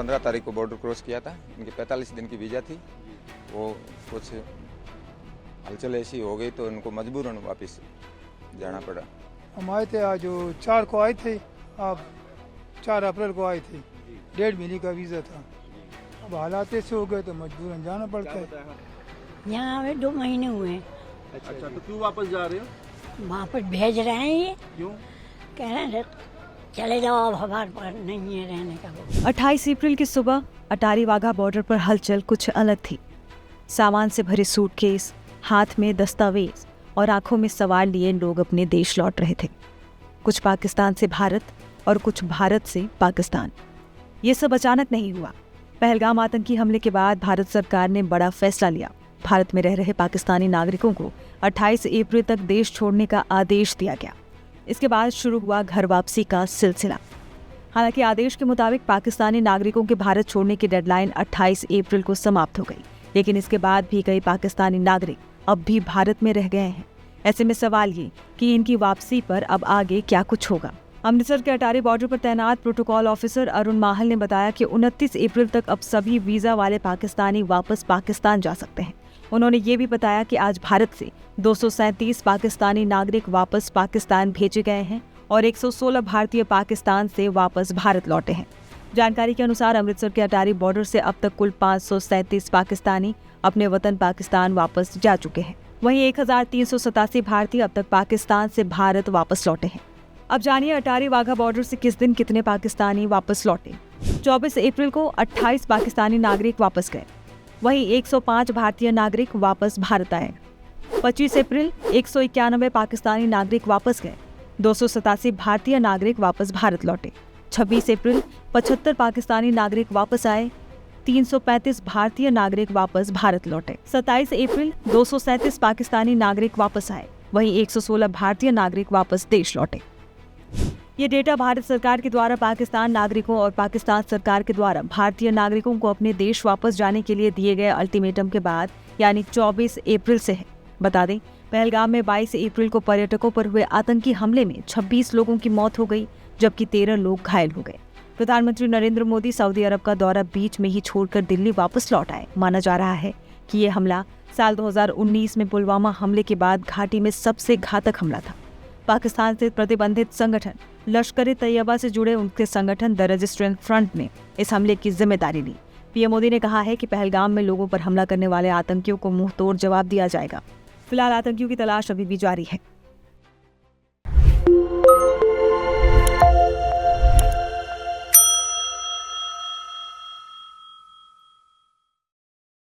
15 तारीख को border cross किया था। इनकी 45 दिन की वीज़ा थी, वो कुछ हलचल ऐसी हो गई तो इनको मजबूरन वापस जाना पड़ा। हम आए थे आज 4 को आए थे, अब 4 अप्रैल को आए थे। 1.5 महीने का वीज़ा था, अब हालात ऐसे हो गए तो मजबूरन जाना पड़ता है। यहाँ हमें 2 महीने हुए हैं। अच्छा, तो क्यों वापस जा रहे हो? वापस भेज रहे हैं, ये क्यों? कह रहे हैं चले जाओ, अब हमारे पास नहीं है रहने का। 28 अप्रैल की सुबह अटारी वाघा बॉर्डर पर हलचल कुछ अलग थी। सामान से भरे सूटकेस, हाथ में दस्तावेज और आंखों में सवार लिए लोग अपने देश लौट रहे थे। कुछ पाकिस्तान से भारत और कुछ भारत से पाकिस्तान। ये सब अचानक नहीं हुआ। पहलगाम आतंकी हमले के बाद भारत सरकार ने बड़ा फैसला लिया। भारत में रह रहे पाकिस्तानी नागरिकों को 28 अप्रैल तक देश छोड़ने का आदेश दिया गया। इसके बाद शुरू हुआ घर वापसी का सिलसिला। हालांकि आदेश के मुताबिक पाकिस्तानी नागरिकों के भारत छोड़ने की डेडलाइन 28 अप्रैल को समाप्त हो गई, लेकिन इसके बाद भी कई पाकिस्तानी नागरिक अब भी भारत में रह गए हैं। ऐसे में सवाल ये कि इनकी वापसी पर अब आगे क्या कुछ होगा। अमृतसर के अटारी बॉर्डर पर तैनात प्रोटोकॉल ऑफिसर अरुण माहल ने बताया कि 29 अप्रैल तक अब सभी वीजा वाले पाकिस्तानी वापस पाकिस्तान जा सकते हैं। उन्होंने ये भी बताया कि आज भारत से 237 पाकिस्तानी नागरिक वापस पाकिस्तान भेजे गए हैं और 116 भारतीय पाकिस्तान से वापस भारत लौटे हैं। जानकारी के अनुसार अमृतसर के अटारी बॉर्डर से अब तक कुल 537 पाकिस्तानी अपने वतन पाकिस्तान वापस जा चुके हैं। वहीं 1387 भारतीय अब तक पाकिस्तान से भारत वापस लौटे हैं। अब जानिए अटारी वाघा बॉर्डर से किस दिन कितने पाकिस्तानी वापस लौटे। 24 अप्रैल को 28 पाकिस्तानी नागरिक वापस गए, वहीं 105 भारतीय नागरिक वापस भारत आए। 25 अप्रैल 191 पाकिस्तानी नागरिक वापस गए, 287 भारतीय नागरिक वापस भारत लौटे। 26 अप्रैल 75 पाकिस्तानी नागरिक वापस आए, 335 भारतीय नागरिक वापस भारत लौटे। 27 अप्रैल 237 पाकिस्तानी नागरिक वापस आए, वहीं 116 भारतीय नागरिक वापस देश लौटे। ये डेटा भारत सरकार के द्वारा पाकिस्तान नागरिकों और पाकिस्तान सरकार के द्वारा भारतीय नागरिकों को अपने देश वापस जाने के लिए दिए गए अल्टीमेटम के बाद यानी 24 अप्रैल से है। बता दें, पहलगाम में 22 अप्रैल को पर्यटकों पर हुए आतंकी हमले में 26 लोगों की मौत हो गई, जबकि 13 लोग घायल हो गए। प्रधानमंत्री नरेंद्र मोदी सऊदी अरब का दौरा बीच में ही छोड़कर दिल्ली वापस लौट आए। माना जा रहा है कि ये हमला साल 2019 में पुलवामा हमले के बाद घाटी में सबसे घातक हमला था। पाकिस्तान से प्रतिबंधित संगठन लश्कर-ए-तैयबा से जुड़े उनके संगठन द रेजिस्टेंस फ्रंट ने इस हमले की जिम्मेदारी ली। पीएम मोदी ने कहा है कि पहलगाम में लोगों पर हमला करने वाले आतंकियों को मुंह तोड़ जवाब दिया जाएगा। फिलहाल आतंकियों की तलाश अभी भी जारी है।